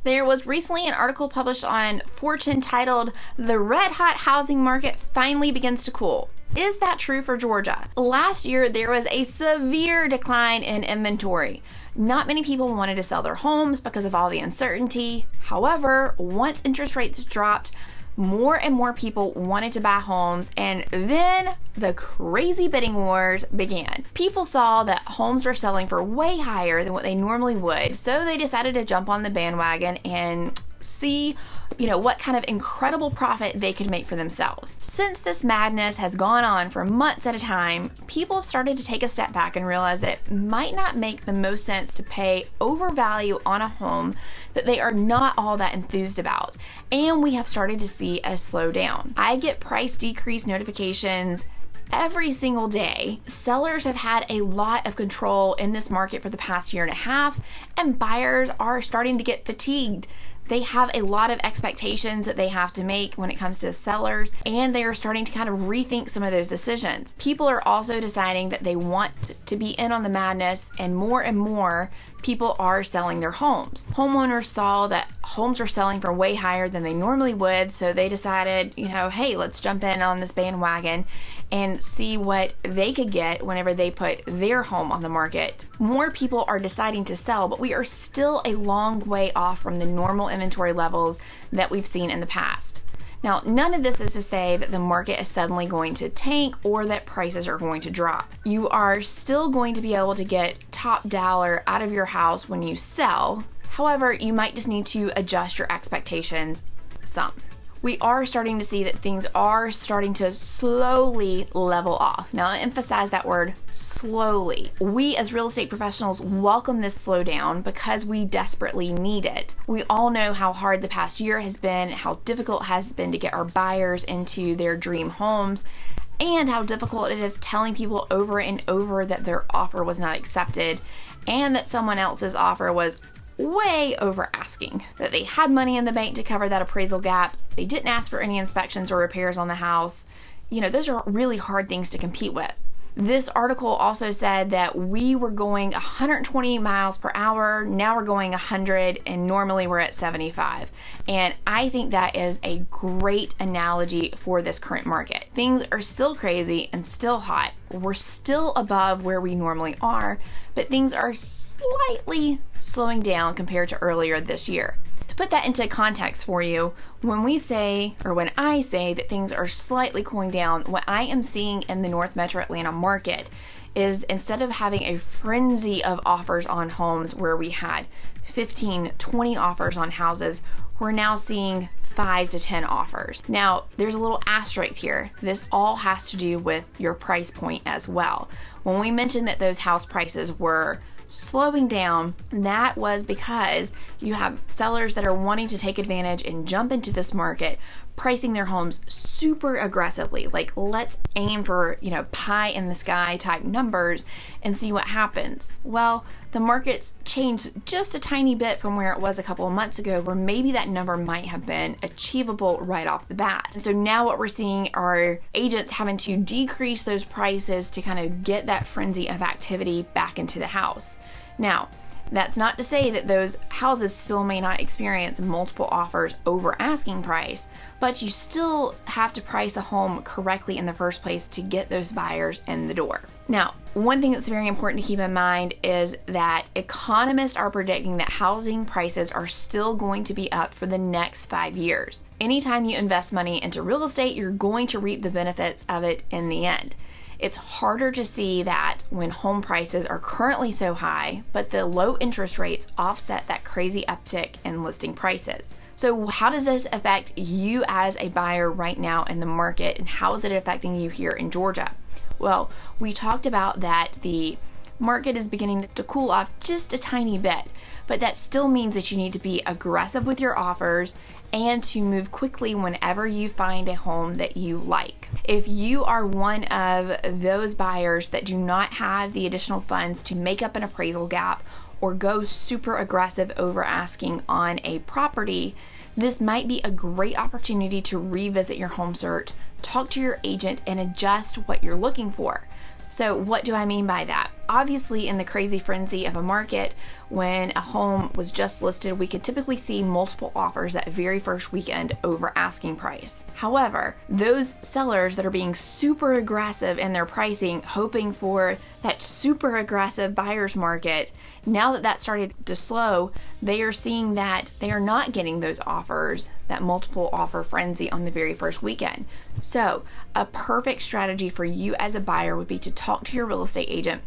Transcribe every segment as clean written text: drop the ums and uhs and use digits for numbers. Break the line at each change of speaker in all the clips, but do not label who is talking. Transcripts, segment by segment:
There was recently an article published on Fortune titled, "The Red Hot Housing Market Finally Begins to Cool." Is that true for Georgia? Last year, there was a severe decline in inventory. Not many people wanted to sell their homes because of all the uncertainty. However, once interest rates dropped, more and more people wanted to buy homes, and then the crazy bidding wars began. People saw that homes were selling for way higher than what they normally would, so they decided to jump on the bandwagon and see, what kind of incredible profit they could make for themselves. Since this madness has gone on for months at a time, people have started to take a step back and realize that it might not make the most sense to pay overvalue on a home that they are not all that enthused about. And we have started to see a slowdown. I get price decrease notifications every single day. Sellers have had a lot of control in this market for the past year and a half, and buyers are starting to get fatigued. They have a lot of expectations that they have to make when it comes to sellers, and they are starting to kind of rethink some of those decisions. People are also deciding that they want to be in on the madness, and more people are selling their homes. Homeowners saw that homes were selling for way higher than they normally would, so they decided, hey, let's jump in on this bandwagon and see what they could get whenever they put their home on the market. More people are deciding to sell, but we are still a long way off from the normal inventory levels that we've seen in the past. Now, none of this is to say that the market is suddenly going to tank or that prices are going to drop. You are still going to be able to get top dollar out of your house when you sell. However, you might just need to adjust your expectations some. We are starting to see that things are starting to slowly level off. Now, I emphasize that word slowly. We as real estate professionals welcome this slowdown because we desperately need it. We all know how hard the past year has been, how difficult it has been to get our buyers into their dream homes, and how difficult it is telling people over and over that their offer was not accepted and that someone else's offer was way over asking, that they had money in the bank to cover that appraisal gap, they didn't ask for any inspections or repairs on the house. Those are really hard things to compete with. This article also said that we were going 120 miles per hour, now we're going 100, and normally we're at 75. And I think that is a great analogy for this current market. Things are still crazy and still hot. We're still above where we normally are, but things are slightly slowing down compared to earlier this year. To put that into context for you, when I say that things are slightly cooling down, what I am seeing in the North Metro Atlanta market is, instead of having a frenzy of offers on homes where we had 15, 20 offers on houses, we're now seeing 5 to 10 offers. Now, there's a little asterisk here. This all has to do with your price point as well. When we mentioned that those house prices were slowing down, that was because you have sellers that are wanting to take advantage and jump into this market, pricing their homes super aggressively. Like, let's aim for, pie in the sky type numbers and see what happens. Well, the market's changed just a tiny bit from where it was a couple of months ago, where maybe that number might have been achievable right off the bat. And so now what we're seeing are agents having to decrease those prices to kind of get that frenzy of activity back into the house. Now, that's not to say that those houses still may not experience multiple offers over asking price, but you still have to price a home correctly in the first place to get those buyers in the door. Now, one thing that's very important to keep in mind is that economists are predicting that housing prices are still going to be up for the next 5 years. Anytime you invest money into real estate, you're going to reap the benefits of it in the end. It's harder to see that when home prices are currently so high, but the low interest rates offset that crazy uptick in listing prices. So how does this affect you as a buyer right now in the market, and how is it affecting you here in Georgia? Well, we talked about that the market is beginning to cool off just a tiny bit, but that still means that you need to be aggressive with your offers and to move quickly whenever you find a home that you like. If you are one of those buyers that do not have the additional funds to make up an appraisal gap or go super aggressive over asking on a property, this might be a great opportunity to revisit your home search, talk to your agent, and adjust what you're looking for. So what do I mean by that? Obviously, in the crazy frenzy of a market, when a home was just listed, we could typically see multiple offers that very first weekend over asking price. However, those sellers that are being super aggressive in their pricing, hoping for that super aggressive buyer's market, now that that started to slow, they are seeing that they are not getting those offers, that multiple offer frenzy on the very first weekend. So, a perfect strategy for you as a buyer would be to talk to your real estate agent.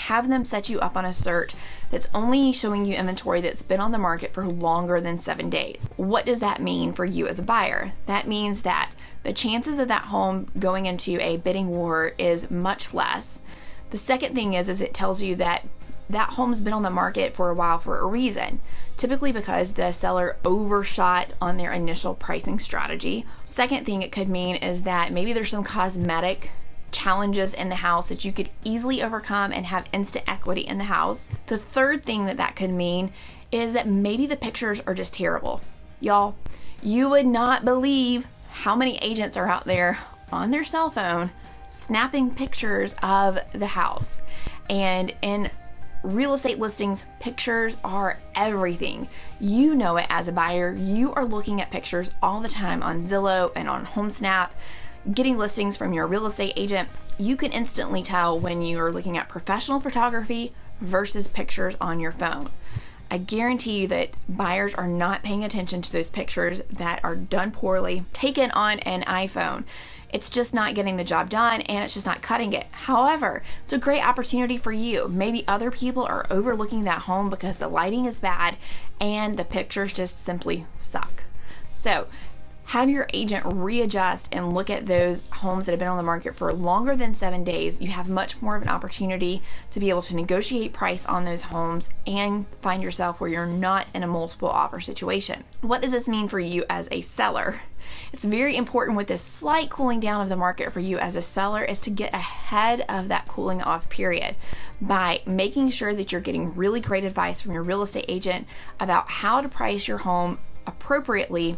Have them set you up on a search that's only showing you inventory that's been on the market for longer than 7 days. What does that mean for you as a buyer? That means that the chances of that home going into a bidding war is much less. The second thing is it tells you that that home's been on the market for a while for a reason, typically because the seller overshot on their initial pricing strategy. Second thing it could mean is that maybe there's some cosmetic challenges in the house that you could easily overcome and have instant equity in the house. The third thing that could mean is that maybe the pictures are just terrible. Y'all, you would not believe how many agents are out there on their cell phone snapping pictures of the house. And in real estate listings, pictures are everything. You know it as a buyer. You are looking at pictures all the time on Zillow and on HomeSnap, getting listings from your real estate agent. You can instantly tell when you are looking at professional photography versus pictures on your phone. I guarantee you that buyers are not paying attention to those pictures that are done poorly, taken on an iPhone. It's just not getting the job done, and it's just not cutting it. However, it's a great opportunity for you. Maybe other people are overlooking that home because the lighting is bad and the pictures just simply suck. So, have your agent readjust and look at those homes that have been on the market for longer than 7 days. You have much more of an opportunity to be able to negotiate price on those homes and find yourself where you're not in a multiple offer situation. What does this mean for you as a seller? It's very important with this slight cooling down of the market for you as a seller is to get ahead of that cooling off period by making sure that you're getting really great advice from your real estate agent about how to price your home appropriately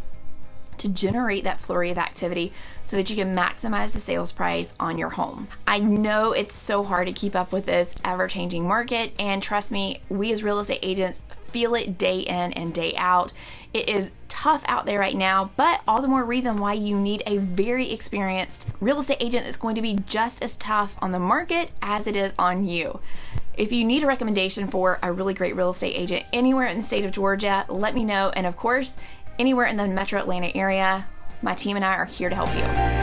to generate that flurry of activity so that you can maximize the sales price on your home. I know it's so hard to keep up with this ever-changing market, and trust me, we as real estate agents feel it day in and day out. It is tough out there right now, but all the more reason why you need a very experienced real estate agent that's going to be just as tough on the market as it is on you. If you need a recommendation for a really great real estate agent anywhere in the state of Georgia, let me know. And of course, anywhere in the metro Atlanta area, my team and I are here to help you.